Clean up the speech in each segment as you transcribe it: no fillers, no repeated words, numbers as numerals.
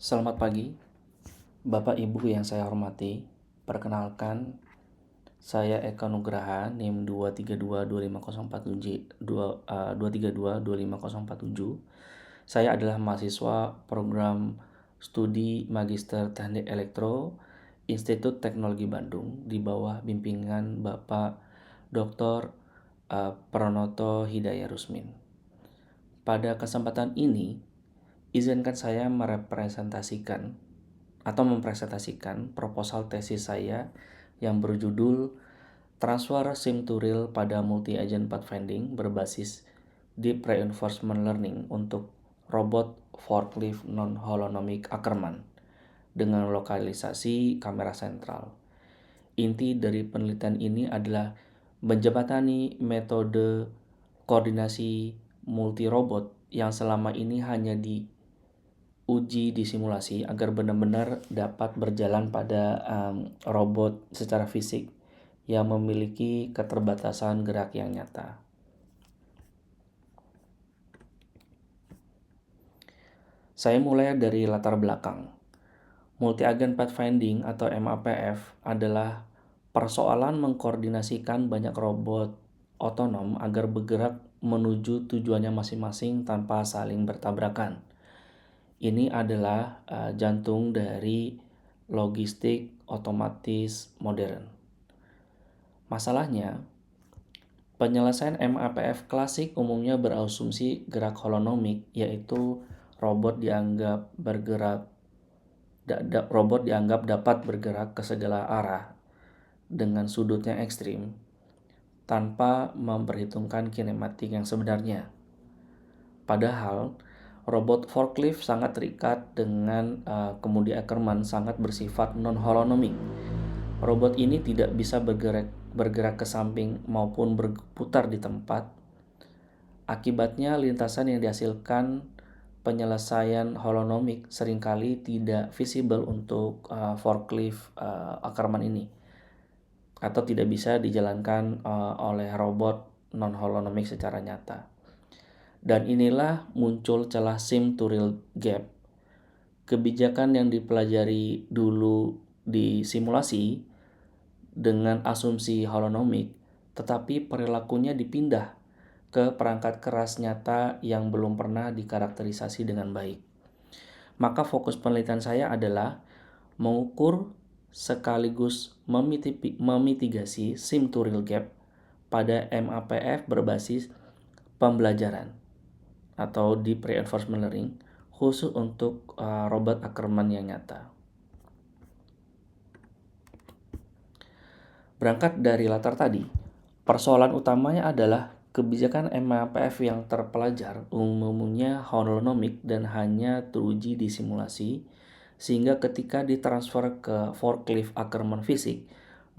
Selamat pagi, Bapak Ibu yang saya hormati. Perkenalkan, saya Eka Nugraha, NIM 2322504 Saya adalah mahasiswa program studi Magister Teknik Elektro Institut Teknologi Bandung di bawah bimbingan Bapak Dr. Pranoto Hidayah Rusmin. Pada kesempatan ini, izinkan saya mempresentasikan proposal tesis saya yang berjudul Transfer Sim to Real pada Multi-Agent Pathfinding berbasis Deep Reinforcement Learning untuk robot forklift non-holonomic Ackermann dengan lokalisasi kamera sentral. Inti dari penelitian ini adalah menjembatani metode koordinasi multi-robot yang selama ini hanya diuji di simulasi agar benar-benar dapat berjalan pada robot secara fisik yang memiliki keterbatasan gerak yang nyata. Saya mulai dari latar belakang. Multi-agent pathfinding atau MAPF adalah persoalan mengkoordinasikan banyak robot otonom agar bergerak menuju tujuannya masing-masing tanpa saling bertabrakan. Ini adalah jantung dari logistik otomatis modern. Masalahnya, penyelesaian MAPF klasik umumnya berasumsi gerak holonomik, yaitu robot dianggap dapat bergerak ke segala arah dengan sudut yang ekstrim tanpa memperhitungkan kinematik yang sebenarnya. Padahal robot forklift sangat terikat dengan kemudi Ackermann sangat bersifat non-holonomik. Robot ini tidak bisa bergerak ke samping maupun berputar di tempat. Akibatnya lintasan yang dihasilkan penyelesaian holonomik seringkali tidak visible untuk forklift Ackermann ini, atau tidak bisa dijalankan oleh robot non-holonomik secara nyata. Dan inilah muncul celah sim to real gap. Kebijakan yang dipelajari dulu di simulasi dengan asumsi holonomik, tetapi perilakunya dipindah ke perangkat keras nyata yang belum pernah dikarakterisasi dengan baik. Maka fokus penelitian saya adalah mengukur sekaligus memitigasi sim to real gap pada MAPF berbasis pembelajaran atau Deep Reinforcement Learning khusus untuk robot Ackermann yang nyata. Berangkat dari latar tadi, persoalan utamanya adalah kebijakan MAPF yang terpelajar umumnya holonomik dan hanya teruji di simulasi, sehingga ketika ditransfer ke forklift Ackermann fisik,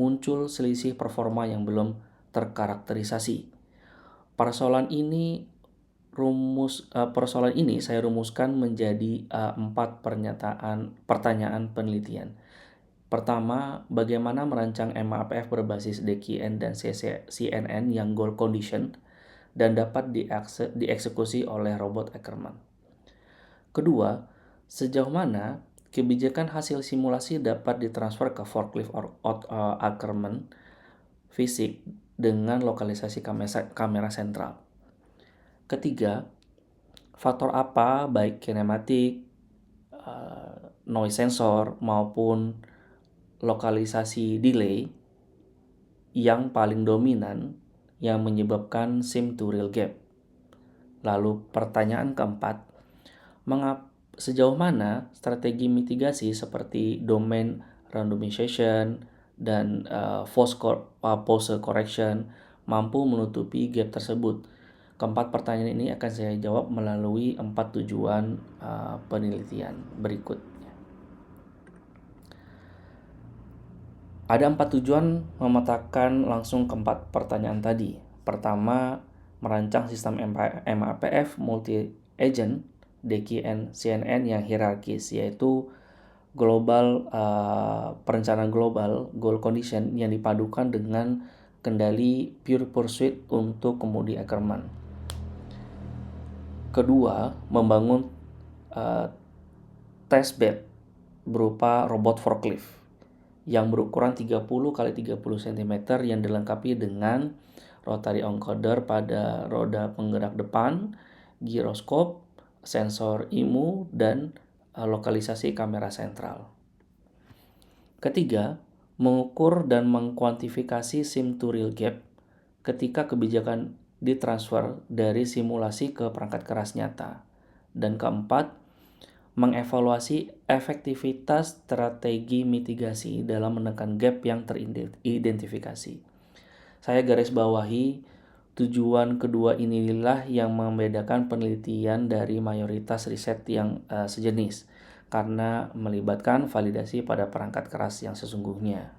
muncul selisih performa yang belum terkarakterisasi. Persoalan ini saya rumuskan menjadi 4 pertanyaan penelitian. Pertama, bagaimana merancang MAPF berbasis DQN dan CNN yang goal condition dan dapat dieksekusi oleh robot Ackermann. Kedua, sejauh mana kebijakan hasil simulasi dapat ditransfer ke forklift Ackermann fisik dengan lokalisasi kamera sentral. Ketiga, faktor apa baik kinematik, noise sensor maupun lokalisasi delay yang paling dominan yang menyebabkan sim to real gap. Lalu pertanyaan keempat, sejauh mana strategi mitigasi seperti domain randomization dan pose correction mampu menutupi gap tersebut. Keempat pertanyaan ini akan saya jawab melalui 4 tujuan penelitian berikut. Ada 4 tujuan memetakan langsung keempat pertanyaan tadi. Pertama, merancang sistem MAPF multi-agent DQN CNN yang hierarkis, yaitu perencanaan global goal condition yang dipadukan dengan kendali pure pursuit untuk kemudi Ackermann. Kedua, membangun testbed berupa robot forklift yang berukuran 30 kali 30 cm yang dilengkapi dengan rotary encoder pada roda penggerak depan, giroskop, sensor IMU, dan lokalisasi kamera sentral. Ketiga, mengukur dan mengkuantifikasi sim to real gap ketika kebijakan ditransfer dari simulasi ke perangkat keras nyata. Dan keempat, mengevaluasi efektivitas strategi mitigasi dalam menekan gap yang teridentifikasi. Saya garis bawahi tujuan kedua inilah yang membedakan penelitian dari mayoritas riset yang sejenis, karena melibatkan validasi pada perangkat keras yang sesungguhnya.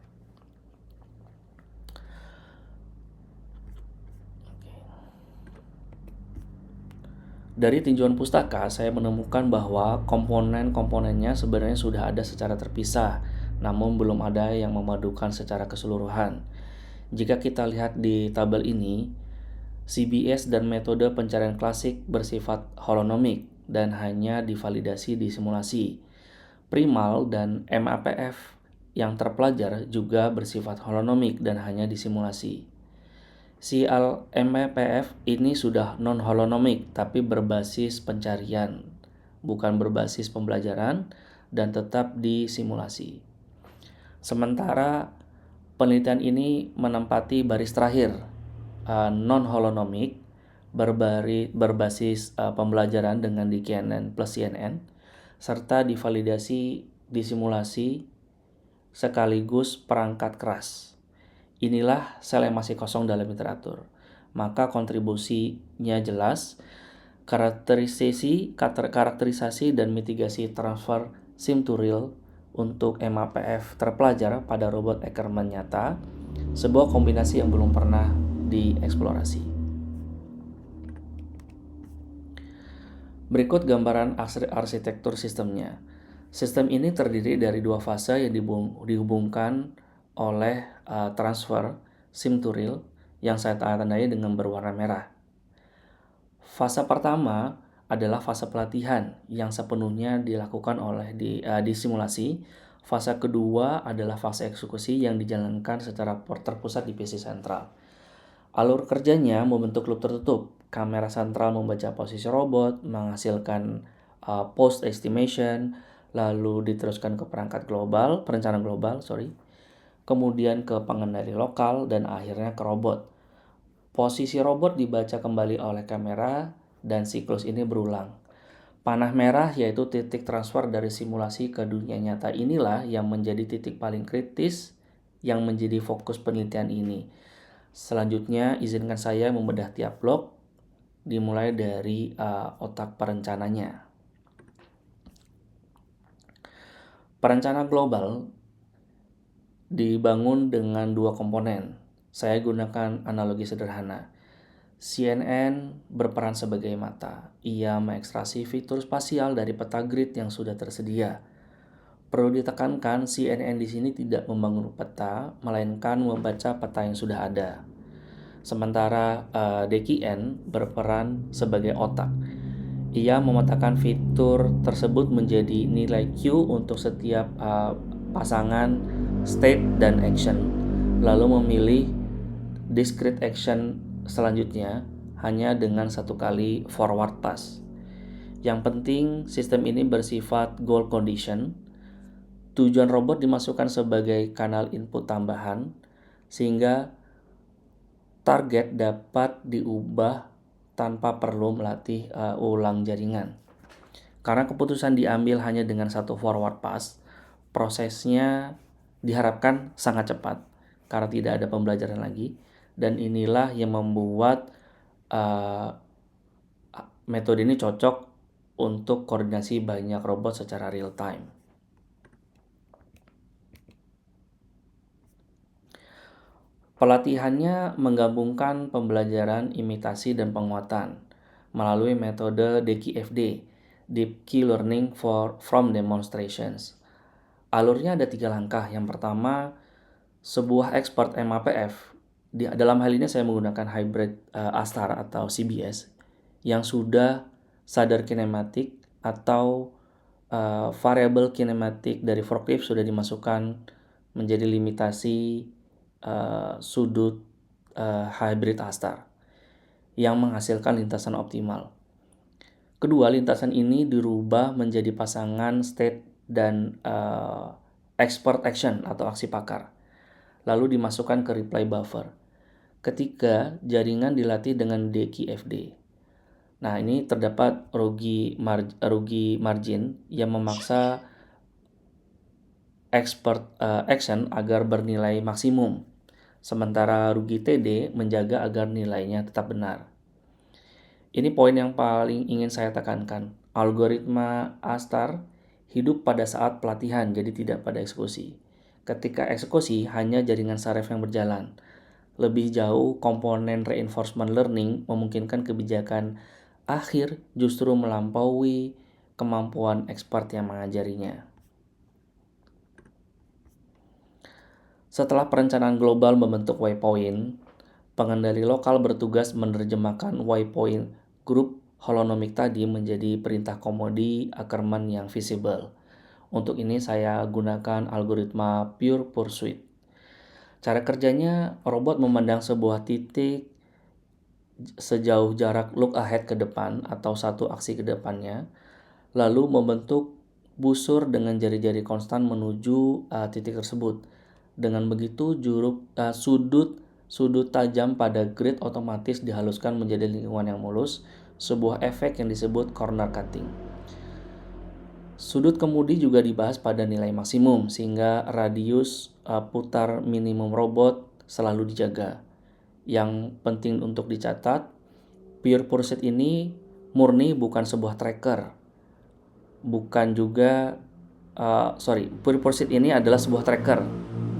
Dari tinjauan pustaka, saya menemukan bahwa komponen-komponennya sebenarnya sudah ada secara terpisah, namun belum ada yang memadukan secara keseluruhan. Jika kita lihat di tabel ini, CBS dan metode pencarian klasik bersifat holonomik dan hanya divalidasi di simulasi. Primal dan MAPF yang terpelajar juga bersifat holonomik dan hanya disimulasi. MAPF ini sudah non-holonomik tapi berbasis pencarian, bukan berbasis pembelajaran dan tetap disimulasi. Sementara penelitian ini menempati baris terakhir, non-holonomik, berbasis pembelajaran dengan di KNN plus CNN, serta divalidasi di simulasi sekaligus perangkat keras. Inilah sel yang masih kosong dalam literatur. Maka kontribusinya jelas, karakterisasi dan mitigasi transfer sim to real untuk MAPF terpelajar pada robot Ackerman nyata, sebuah kombinasi yang belum pernah dieksplorasi. Berikut gambaran arsitektur sistemnya. Sistem ini terdiri dari dua fase yang dihubungkan oleh transfer sim to real yang saya tandai dengan berwarna merah. Fase pertama adalah fase pelatihan yang sepenuhnya dilakukan oleh di simulasi. Fase kedua adalah fase eksekusi yang dijalankan secara terpusat di PC sentral. Alur kerjanya membentuk loop tertutup. Kamera sentral membaca posisi robot, menghasilkan post estimation, lalu diteruskan ke perangkat global, perencanaan global, kemudian ke pengendali lokal, dan akhirnya ke robot. Posisi robot dibaca kembali oleh kamera, dan siklus ini berulang. Panah merah yaitu titik transfer dari simulasi ke dunia nyata inilah yang menjadi titik paling kritis yang menjadi fokus penelitian ini. Selanjutnya, izinkan saya membedah tiap blok, dimulai dari otak perencananya. Perencana global dibangun dengan dua komponen. Saya gunakan analogi sederhana. CNN berperan sebagai mata. Ia mengekstraksi fitur spasial dari peta grid yang sudah tersedia. Perlu ditekankan, CNN di sini tidak membangun peta, melainkan membaca peta yang sudah ada. Sementara DKN berperan sebagai otak. Ia memetakan fitur tersebut menjadi nilai Q untuk setiap pasangan state dan action, lalu memilih discrete action selanjutnya hanya dengan satu kali forward pass. Yang penting, sistem ini bersifat goal condition. Tujuan robot dimasukkan sebagai kanal input tambahan, sehingga target dapat diubah tanpa perlu melatih ulang jaringan. Karena keputusan diambil hanya dengan satu forward pass, prosesnya diharapkan sangat cepat karena tidak ada pembelajaran lagi, dan inilah yang membuat metode ini cocok untuk koordinasi banyak robot secara real time. Pelatihannya menggabungkan pembelajaran, imitasi, dan penguatan melalui metode DKFD, Deep Key Learning from Demonstrations. Alurnya ada 3 langkah. Yang pertama, sebuah expert MAPF. Dalam hal ini saya menggunakan hybrid ASTAR atau CBS yang sudah sadar kinematik atau variabel kinematik dari forklift sudah dimasukkan menjadi limitasi sudut hybrid Astar yang menghasilkan lintasan optimal. Kedua, lintasan ini dirubah menjadi pasangan state dan expert action atau aksi pakar, lalu dimasukkan ke reply buffer. Ketiga, jaringan dilatih dengan DQFD. Nah, ini terdapat rugi margin yang memaksa expert action agar bernilai maksimum, sementara rugi TD menjaga agar nilainya tetap benar. Ini poin yang paling ingin saya tekankan. Algoritma Astar hidup pada saat pelatihan, jadi tidak pada eksekusi. Ketika eksekusi, hanya jaringan saraf yang berjalan. Lebih jauh, komponen reinforcement learning memungkinkan kebijakan akhir justru melampaui kemampuan expert yang mengajarinya. Setelah perencanaan global membentuk waypoint, pengendali lokal bertugas menerjemahkan waypoint grup holonomik tadi menjadi perintah komodi Ackermann yang visible. Untuk ini saya gunakan algoritma Pure Pursuit. Cara kerjanya, robot memandang sebuah titik sejauh jarak look ahead ke depan atau satu aksi ke depannya, lalu membentuk busur dengan jari-jari konstan menuju titik tersebut. Dengan begitu, sudut tajam pada grid otomatis dihaluskan menjadi lingkungan yang mulus, sebuah efek yang disebut corner cutting. Sudut kemudi juga dibahas pada nilai maksimum, sehingga radius putar minimum robot selalu dijaga. Yang penting untuk dicatat, Pure Pursuit ini murni bukan sebuah tracker. Pure Pursuit ini adalah sebuah tracker,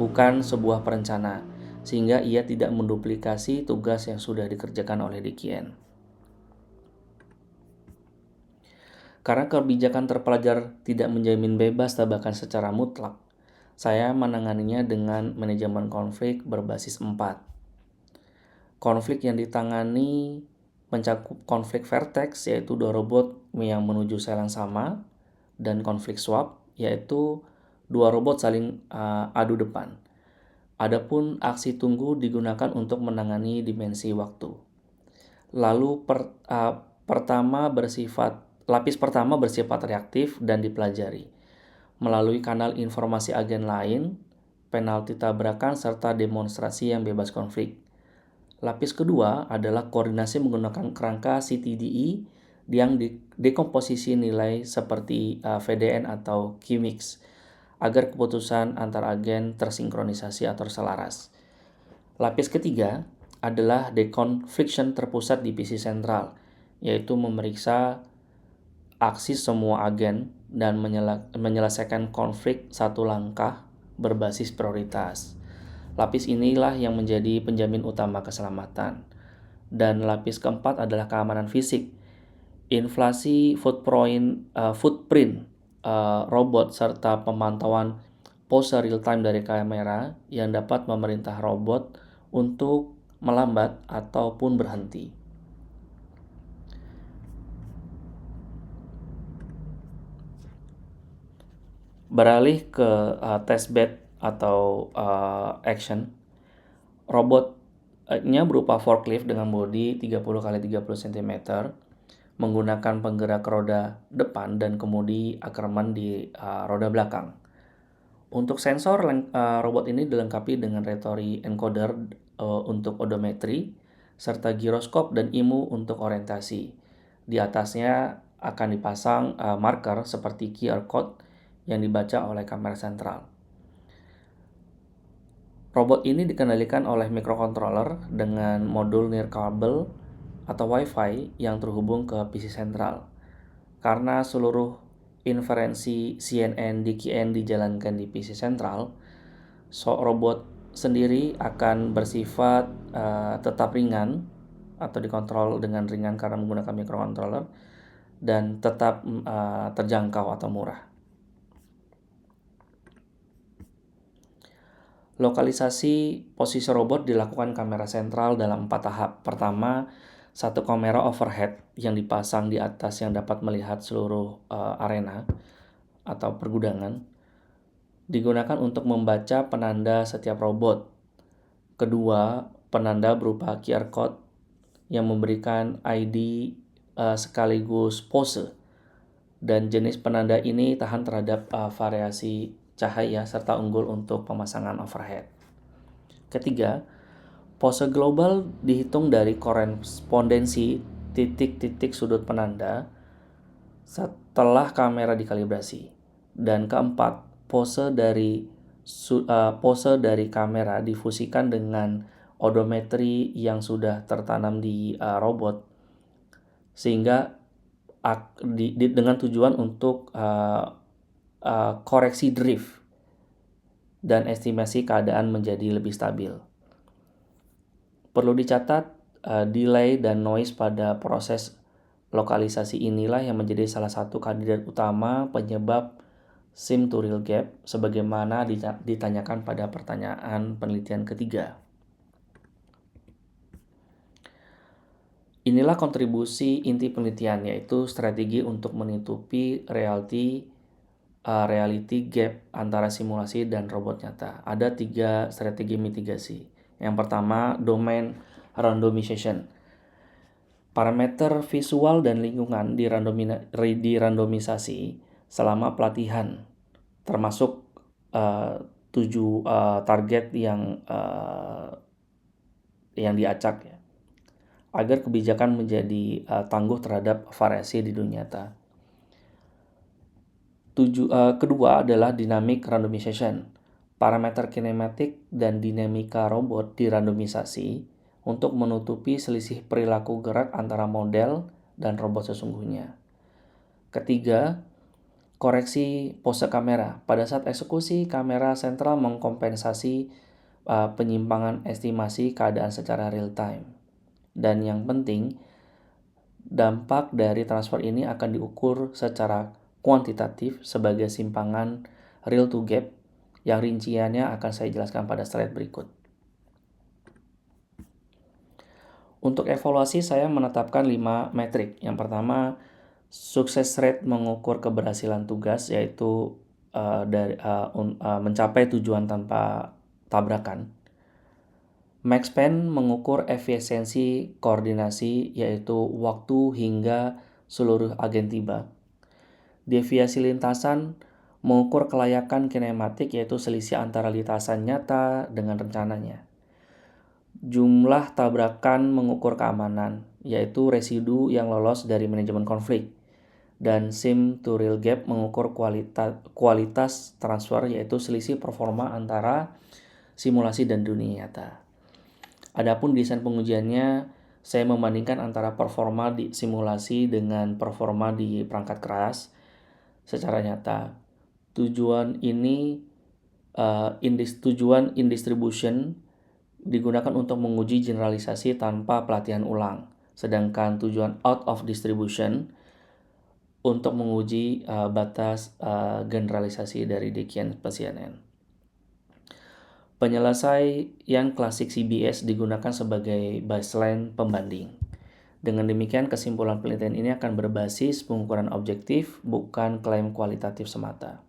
bukan sebuah perencana, sehingga ia tidak menduplikasi tugas yang sudah dikerjakan oleh DKN. Karena kebijakan terpelajar tidak menjamin bebas tabakan secara mutlak, saya menanganinya dengan manajemen konflik berbasis 4. Konflik yang ditangani mencakup konflik vertex, yaitu dua robot yang menuju sel yang sama, dan konflik swap, yaitu dua robot saling adu depan. Adapun aksi tunggu digunakan untuk menangani dimensi waktu. Lalu lapis pertama bersifat reaktif dan dipelajari melalui kanal informasi agen lain, penalti tabrakan, serta demonstrasi yang bebas konflik. Lapis kedua adalah koordinasi menggunakan kerangka CTDE yang dekomposisi nilai seperti VDN atau QMix agar keputusan antar agen tersinkronisasi atau selaras. Lapis ketiga adalah deconfliction terpusat di PC sentral, yaitu memeriksa aksi semua agen dan menyelesaikan konflik satu langkah berbasis prioritas. Lapis inilah yang menjadi penjamin utama keselamatan. Dan lapis keempat adalah keamanan fisik. Inflasi footprint robot serta pemantauan pose real time dari kamera yang dapat memerintah robot untuk melambat ataupun berhenti. Beralih ke testbed atau action, robotnya berupa forklift dengan bodi 30x30 cm menggunakan penggerak roda depan dan kemudi Ackermann di roda belakang. Untuk sensor, robot ini dilengkapi dengan rotary encoder untuk odometri, serta giroskop dan IMU untuk orientasi. Di atasnya akan dipasang marker seperti QR code yang dibaca oleh kamera sentral. Robot ini dikendalikan oleh microcontroller dengan modul nirkabel atau Wi-Fi yang terhubung ke PC sentral. Karena seluruh inferensi CNN DKN dijalankan di PC sentral, robot sendiri akan bersifat tetap ringan atau dikontrol dengan ringan karena menggunakan microcontroller dan tetap terjangkau atau murah. Lokalisasi posisi robot dilakukan kamera sentral dalam 4 tahap. Pertama, satu kamera overhead yang dipasang di atas yang dapat melihat seluruh arena. atau pergudangan digunakan untuk membaca penanda setiap robot. Kedua, penanda berupa QR code yang memberikan ID sekaligus pose, dan jenis penanda ini tahan terhadap variasi cahaya serta unggul untuk pemasangan overhead. Ketiga, pose global dihitung dari korespondensi titik-titik sudut penanda setelah kamera dikalibrasi. Dan keempat, pose dari kamera difusikan dengan odometri yang sudah tertanam di robot, sehingga dengan tujuan untuk koreksi drift dan estimasi keadaan menjadi lebih stabil. Perlu dicatat, delay dan noise pada proses lokalisasi inilah yang menjadi salah satu kandidat utama penyebab sim to real gap, sebagaimana ditanyakan pada pertanyaan penelitian ketiga. Inilah kontribusi inti penelitian, yaitu strategi untuk menutupi reality gap antara simulasi dan robot nyata. Ada 3 strategi mitigasi. Yang pertama, domain randomization. Parameter visual dan lingkungan dirandomisasi selama pelatihan, termasuk 7 target yang diacak ya, agar kebijakan menjadi tangguh terhadap variasi di dunia nyata. Kedua adalah dynamic randomization. Parameter kinematik dan dinamika robot dirandomisasi untuk menutupi selisih perilaku gerak antara model dan robot sesungguhnya. Ketiga, koreksi pose kamera. Pada saat eksekusi, kamera sentral mengkompensasi penyimpangan estimasi keadaan secara real time. Dan yang penting, dampak dari transfer ini akan diukur secara kuantitatif sebagai simpangan real to gap, yang rinciannya akan saya jelaskan pada slide berikut. Untuk evaluasi, saya menetapkan 5 metrik. Yang pertama, success rate mengukur keberhasilan tugas, yaitu mencapai tujuan tanpa tabrakan. Max span mengukur efisiensi koordinasi, yaitu waktu hingga seluruh agen tiba. Deviasi lintasan mengukur kelayakan kinematik, yaitu selisih antara lintasan nyata dengan rencananya. Jumlah tabrakan mengukur keamanan, yaitu residu yang lolos dari manajemen konflik. Dan sim to real gap mengukur kualitas transfer, yaitu selisih performa antara simulasi dan dunia nyata. Adapun desain pengujiannya, saya membandingkan antara performa di simulasi dengan performa di perangkat keras secara nyata. Tujuan in distribution digunakan untuk menguji generalisasi tanpa pelatihan ulang, sedangkan tujuan out of distribution untuk menguji batas generalisasi dari Deakian plus CNN. Penyelesaian klasik CBS digunakan sebagai baseline pembanding. Dengan demikian, kesimpulan penelitian ini akan berbasis pengukuran objektif, bukan klaim kualitatif semata.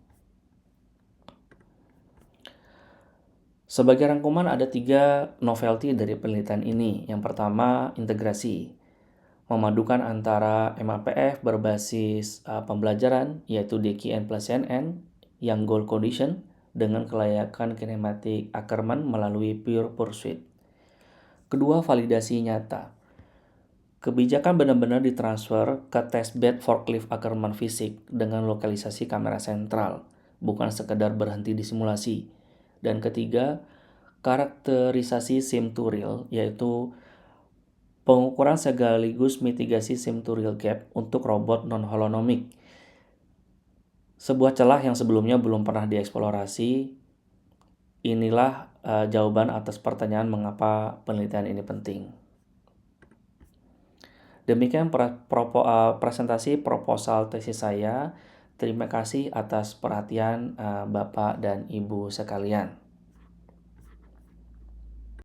Sebagai rangkuman, ada 3 novelty dari penelitian ini. Yang pertama, integrasi. Memadukan antara MAPF berbasis pembelajaran, yaitu DKN plus CNN, yang goal condition, dengan kelayakan kinematik Ackermann melalui pure pursuit. Kedua, validasi nyata. Kebijakan benar-benar ditransfer ke testbed forklift Ackermann fisik dengan lokalisasi kamera sentral, bukan sekedar berhenti di simulasi. Dan ketiga, karakterisasi sim to real, yaitu pengukuran sekaligus mitigasi sim to real gap untuk robot non-holonomik. Sebuah celah yang sebelumnya belum pernah dieksplorasi. Inilah jawaban atas pertanyaan mengapa penelitian ini penting. Demikian presentasi proposal tesis saya. Terima kasih atas perhatian Bapak dan Ibu sekalian.